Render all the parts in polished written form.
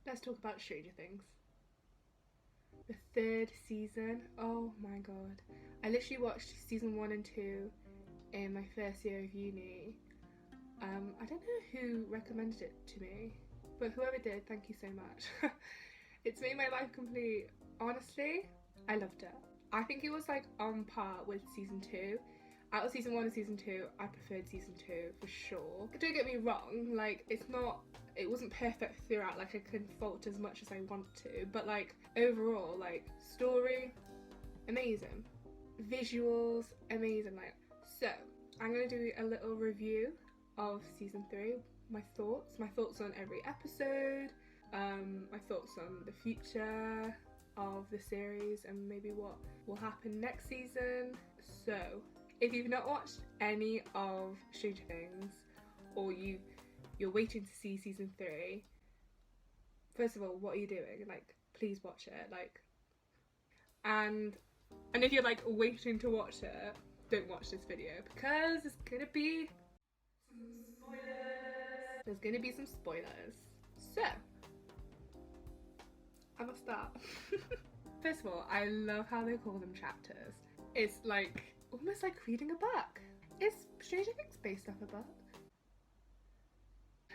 Let's talk about Stranger Things. The third season. Oh my god. I literally watched season 1 and 2 in my first year of uni. I don't know who recommended it to me, but whoever did, thank you so much. It's made my life complete. Honestly, I loved it. I think it was like on par with season 2. Out of season 1 and season 2, I preferred season 2 for sure. Don't get me wrong, like it wasn't perfect throughout, like I can fault as much as I want to, but like overall, like story, amazing. Visuals, amazing. Like, so I'm gonna do a little review of season 3, my thoughts on every episode, my thoughts on the future of the series and maybe what will happen next season. So if you've not watched any of Stranger Things, or you're waiting to see season 3, first of all, what are you doing? Like, please watch it. Like, and if you're like waiting to watch it, don't watch this video because there's gonna be some spoilers. There's gonna be some spoilers. So I'm gonna start. First of all, I love how they call them chapters. It's like almost like reading a book. Is Stranger Things based off a book?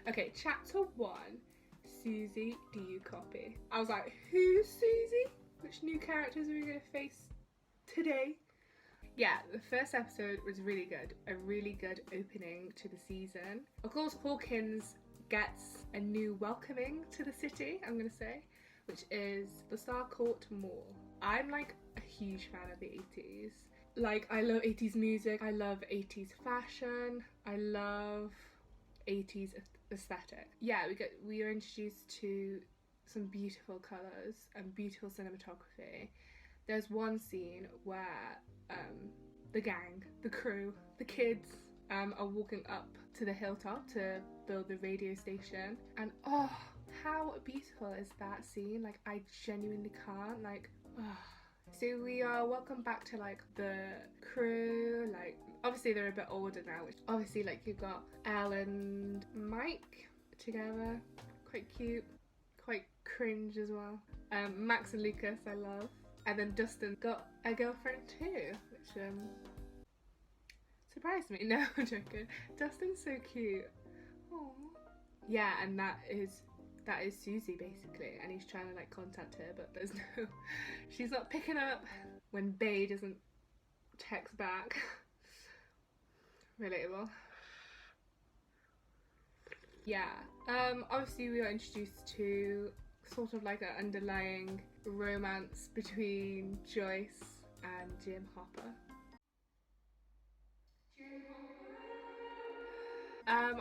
Okay, chapter 1, Suzy, do you copy? I was like, who's Suzy? Which new characters are we gonna face today? Yeah, the first episode was really good. A really good opening to the season. Of course, Hawkins gets a new welcoming to the city, I'm gonna say, which is the Star Court Mall. I'm like a huge fan of the 80s. Like, I love 80s music, I love 80s fashion, I love 80s aesthetic. Yeah, we are introduced to some beautiful colours and beautiful cinematography. There's one scene where the gang, the crew, the kids are walking up to the hilltop to build the radio station, and oh, how beautiful is that scene? Like, I genuinely can't, like, oh. So we are welcome back to like the crew. Like, obviously they're a bit older now, which obviously, like, you've got Elle and Mike together, quite cute, quite cringe as well. Max and Lucas I love, and then Dustin got a girlfriend too, which surprised me. No, I'm joking. Dustin's so cute. Aww. Yeah, and that is Suzy basically, and he's trying to like contact her, but there's no, she's not picking up when Bay doesn't text back. Relatable. Yeah, obviously we are introduced to sort of like an underlying romance between Joyce and Jim Hopper.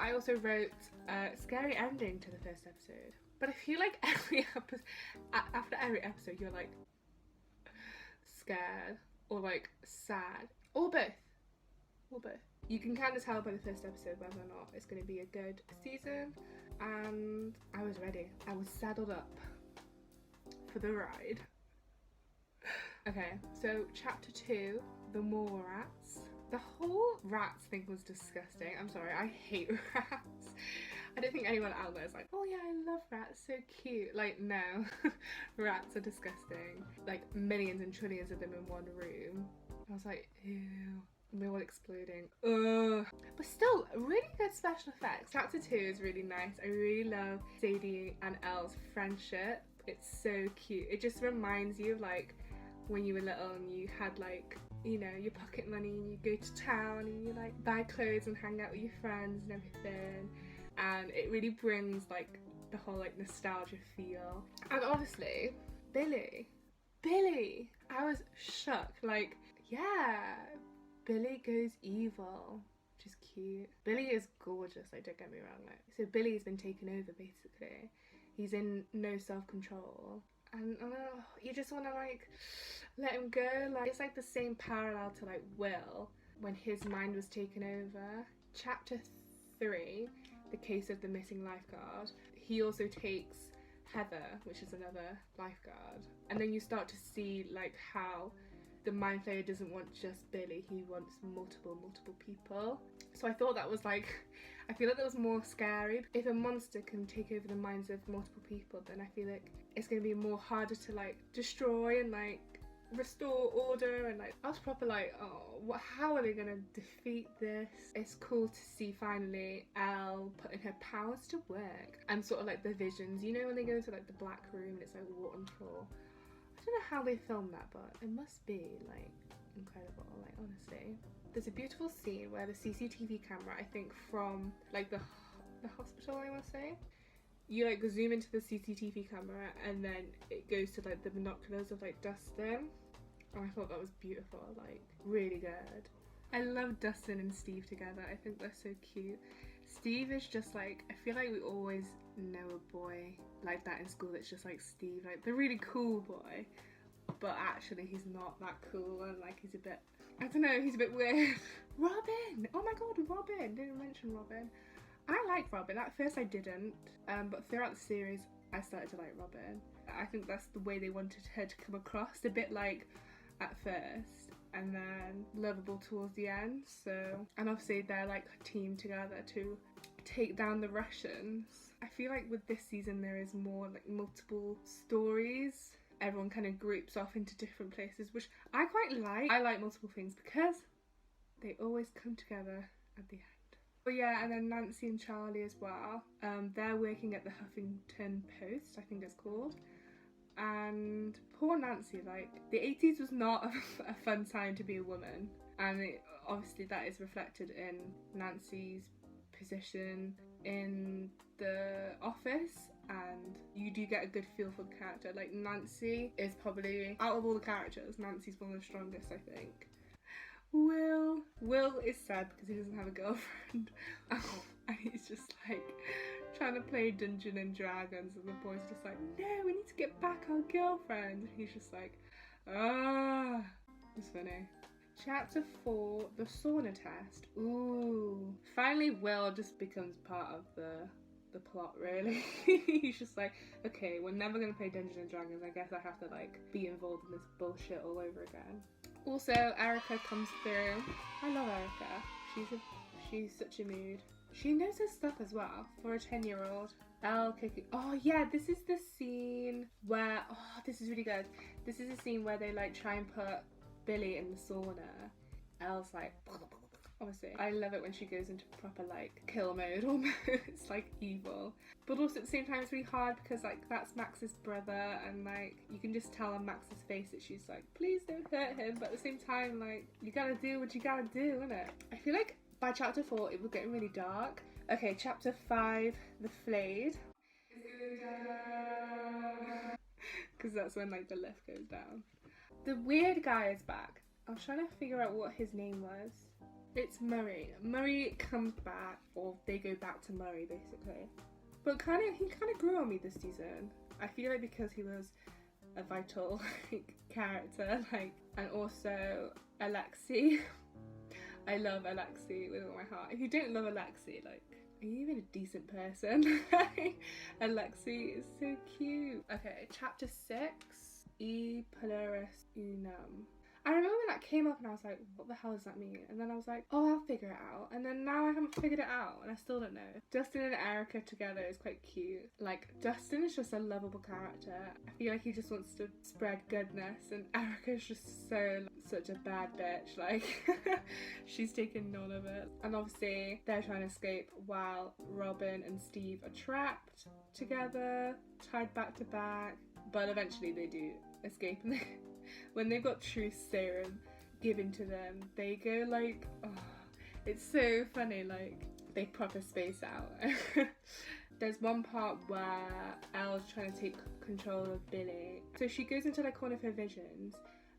I also wrote a scary ending to the first episode, but I feel like every episode, after every episode, you're like scared or like sad or both, or both. You can kind of tell by the first episode whether or not it's going to be a good season, and I was ready. I was saddled up for the ride. Okay, so chapter 2, the mall rats. The whole rats thing was disgusting. I'm sorry, I hate rats. I don't think anyone out there is like, oh yeah, I love rats, so cute. Like, no, rats are disgusting. Like, millions and trillions of them in one room. I was like, ew. And they're all exploding. Ugh. But still, really good special effects. Chapter 2 is really nice. I really love Sadie and Elle's friendship. It's so cute. It just reminds you of like when you were little and you had like, you know, your pocket money and you go to town and you like buy clothes and hang out with your friends and everything. And it really brings like the whole like nostalgia feel. And obviously, Billy, I was shook. Like, yeah, Billy goes evil, which is cute. Billy is gorgeous, like, don't get me wrong. Like, so Billy's been taken over basically. He's in no self-control. And you just want to like let him go. Like, it's like the same parallel to like Will when his mind was taken over. Chapter 3, the case of the missing lifeguard. He also takes Heather, which is another lifeguard, and then you start to see like how the mind flayer doesn't want just Billy, he wants multiple people. So I thought that was like, I feel like that was more scary. If a monster can take over the minds of multiple people, then I feel like it's going to be more harder to like destroy and like restore order. And like I was proper like, oh, how are they going to defeat this? It's cool to see finally Elle putting her powers to work, and sort of like the visions, you know, when they go into like the black room and it's like water and floor. I don't know how they filmed that, but it must be like incredible, like honestly. There's a beautiful scene where the CCTV camera, I think from like the hospital, I want to say, you like zoom into the CCTV camera and then it goes to like the binoculars of like Dustin, and I thought that was beautiful, like really good. I love Dustin and Steve together. I think they're so cute. Steve is just like, I feel like we always know a boy like that in school that's just like Steve, like the really cool boy, but actually he's not that cool, and like he's a bit, I don't know, he's a bit weird. Robin! Oh my god, Robin! Didn't mention Robin. I like Robin. At first I didn't, but throughout the series I started to like Robin. I think that's the way they wanted her to come across, a bit like at first and then lovable towards the end. So, and obviously they're like a team together to take down the Russians. I feel like with this season there is more like multiple stories. Everyone kind of groups off into different places, which I quite like. I like multiple things because they always come together at the end. But yeah, and then Nancy and Charlie as well. They're working at the Huffington Post, I think it's called. And poor Nancy, like, the 80s was not a fun time to be a woman. And obviously that is reflected in Nancy's position in the office. And you do get a good feel for the character. Like, Nancy is probably, out of all the characters, Nancy's one of the strongest, I think. Will is sad because he doesn't have a girlfriend. And he's just like trying to play Dungeons and Dragons, and the boy's just like, no, we need to get back our girlfriend. And he's just like, ah. It's funny. Chapter 4, the sauna test. Ooh. Finally Will just becomes part of the plot, really. He's just like, okay, we're never gonna play Dungeons and Dragons. I guess I have to like be involved in this bullshit all over again. Also, Erica comes through. I love Erica. She's such a mood. She knows her stuff as well for a 10-year-old. Elle kicking. Oh yeah, this is the scene where, oh, this is really good. This is a scene where they like try and put Billy in the sauna. Elle's like, obviously. I love it when she goes into proper like kill mode almost. It's like evil. But also at the same time it's really hard because like that's Max's brother, and like you can just tell on Max's face that she's like, please don't hurt him, but at the same time like you gotta do what you gotta do, innit? I feel like by chapter 4 it was getting really dark. Okay, chapter 5, the Flayed. It's going down. Because that's when like the lift goes down. The weird guy is back. I was trying to figure out what his name was. It's Murray. Murray comes back, or they go back to Murray basically. But he kind of grew on me this season. I feel like because he was a vital like, character, like, and also Alexi. I love Alexi with all my heart. If you don't love Alexi, like, are you even a decent person? Alexi is so cute. Okay, chapter 6, E Plurus Unum. I remember when that came up and I was like, what the hell does that mean? And then I was like, oh, I'll figure it out. And then now I haven't figured it out and I still don't know. Dustin and Erica together is quite cute. Like, Dustin is just a lovable character. I feel like he just wants to spread goodness, and Erica's just such a bad bitch. Like, she's taken none of it. And obviously, they're trying to escape while Robin and Steve are trapped together, tied back to back. But eventually they do escape, and when they've got truth serum given to them, they go like, oh, it's so funny, like they proper space out. There's one part where Elle's trying to take control of Billy. So she goes into like one of her visions,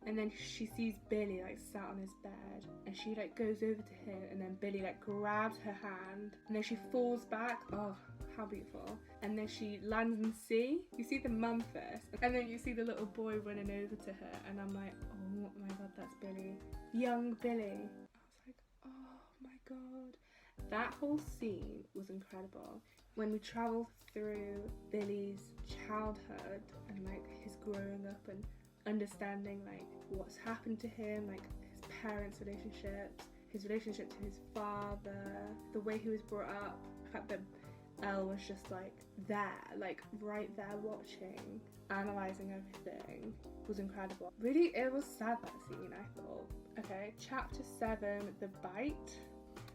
and then she sees Billy like sat on his bed, and she like goes over to him, and then Billy like grabs her hand, and then she falls back. Oh, how beautiful. And then she lands in the sea. You see the mum first, and then you see the little boy running over to her, and I'm like, oh my god, that's Billy. Young Billy. I was like, oh my god. That whole scene was incredible. When we travel through Billy's childhood and like his growing up and understanding like what's happened to him, like his parents' relationships, his relationship to his father, the way he was brought up, the fact that Elle was just like there, like right there watching, analysing everything, was incredible. Really, it was sad, that scene, I thought. Okay, chapter 7, The Bite.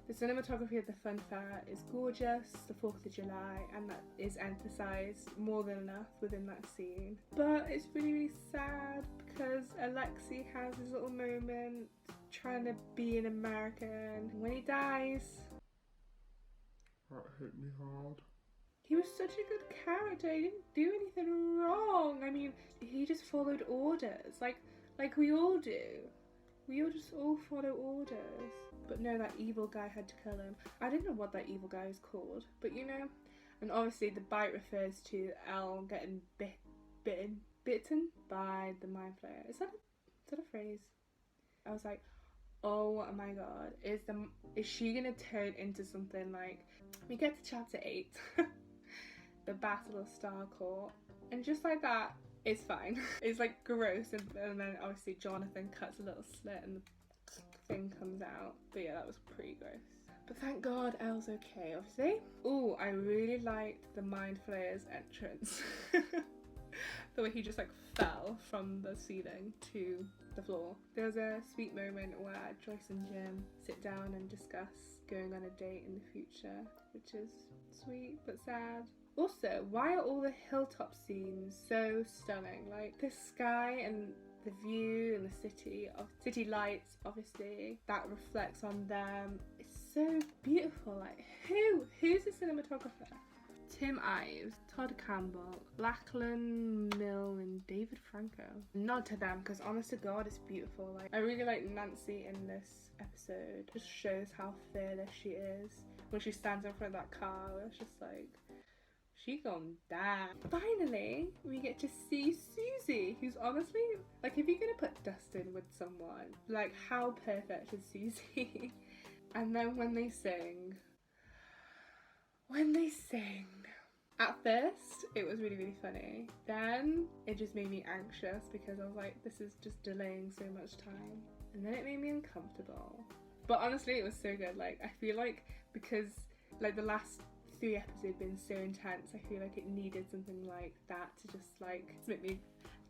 The cinematography of the fun fair is gorgeous, the 4th of July, and that is emphasised more than enough within that scene. But it's really, really sad because Alexi has his little moment trying to be an American. When he dies, that hit me hard. he was such a good character. He didn't do anything wrong. I mean, he just followed orders, like we all do. We all follow orders. But no, that evil guy had to kill him. I don't know what that evil guy is called, but you know. And obviously the bite refers to Elle getting bitten by the mind flayer. Is that a phrase? I was like, oh my god, is she gonna turn into something like, we get to chapter 8, the Battlestar Core, and just like that, it's fine. It's like gross, and then obviously Jonathan cuts a little slit and the thing comes out. But yeah, that was pretty gross. But thank God Elle's okay, obviously. Oh, I really liked the mind flayer's entrance. The way he just like fell from the ceiling to the floor. There's a sweet moment where Joyce and Jim sit down and discuss going on a date in the future, which is sweet but sad. Also, why are all the hilltop scenes so stunning? Like the sky and the view and the city lights, obviously, that reflects on them. It's so beautiful. Like who's the cinematographer? Tim Ives, Todd Campbell, Lachlan Mill and David Franco. Nod to them because honest to God, it's beautiful. Like I really like Nancy in this episode. Just shows how fearless she is. When she stands in front of that car, it's just like, she gonna die. Finally, we get to see Suzy, who's honestly, like if you're gonna put Dustin with someone, like how perfect is Suzy? And then when they sing, at first it was really, really funny. Then it just made me anxious because I was like, this is just delaying so much time. And then it made me uncomfortable. But honestly, it was so good. Like I feel like because like the last 3 episodes have been so intense, I feel like it needed something like that to just like make me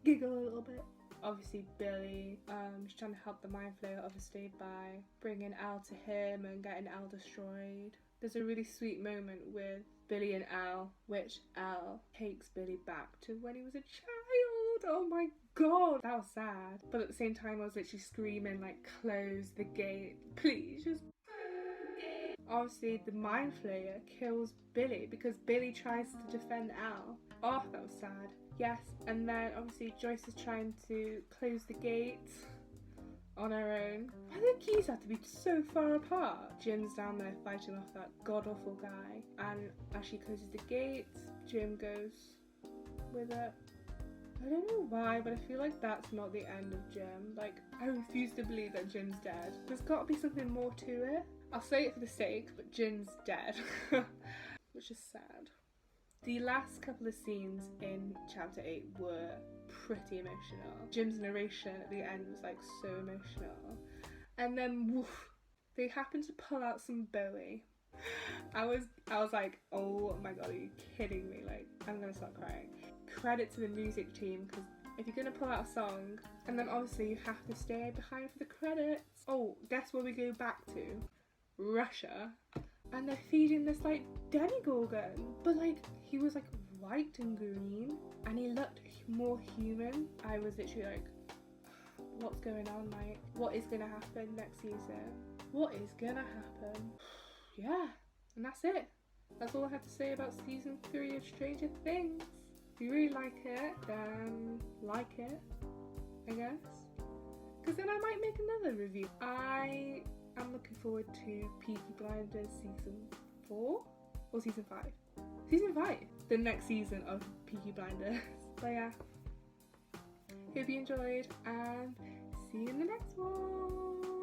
giggle a little bit. Obviously Billy, she's trying to help the mind flayer obviously by bringing Elle to him and getting Elle destroyed. There's a really sweet moment with Billy and Elle, which Elle takes Billy back to when he was a child. Oh my god, that was sad. But at the same time I was literally screaming like, close the gate, please, just obviously the mind flayer kills Billy because Billy tries to defend Elle. Oh, that was sad. Yes, and then obviously Joyce is trying to close the gate on her own. Why do the keys have to be so far apart? Jim's down there fighting off that god-awful guy, and as she closes the gate, Jim goes with it. I don't know why, but I feel like that's not the end of Jim. Like, I refuse to believe that Jim's dead. There's got to be something more to it. I'll say it for the sake, but Jim's dead. Which is sad. The last couple of scenes in chapter 8 were pretty emotional. Jim's narration at the end was like so emotional. And then woof, they happened to pull out some Bowie. I was like, oh my god, are you kidding me? Like, I'm gonna start crying. Credit to the music team, because if you're gonna pull out a song, and then obviously you have to stay behind for the credits. Oh, guess where we go back to? Russia. And they're feeding this like demigorgon, but like he was like white and green and he looked more human. I was literally like, what's going on? Like, what is gonna happen next season? What is gonna happen? Yeah, and that's it. That's all I have to say about season 3 of Stranger Things. If you really like it, then like it, I guess, because then I might make another review. I'm looking forward to Peaky Blinders season 4 or season 5. Season 5, the next season of Peaky Blinders. So yeah, hope you enjoyed and see you in the next one.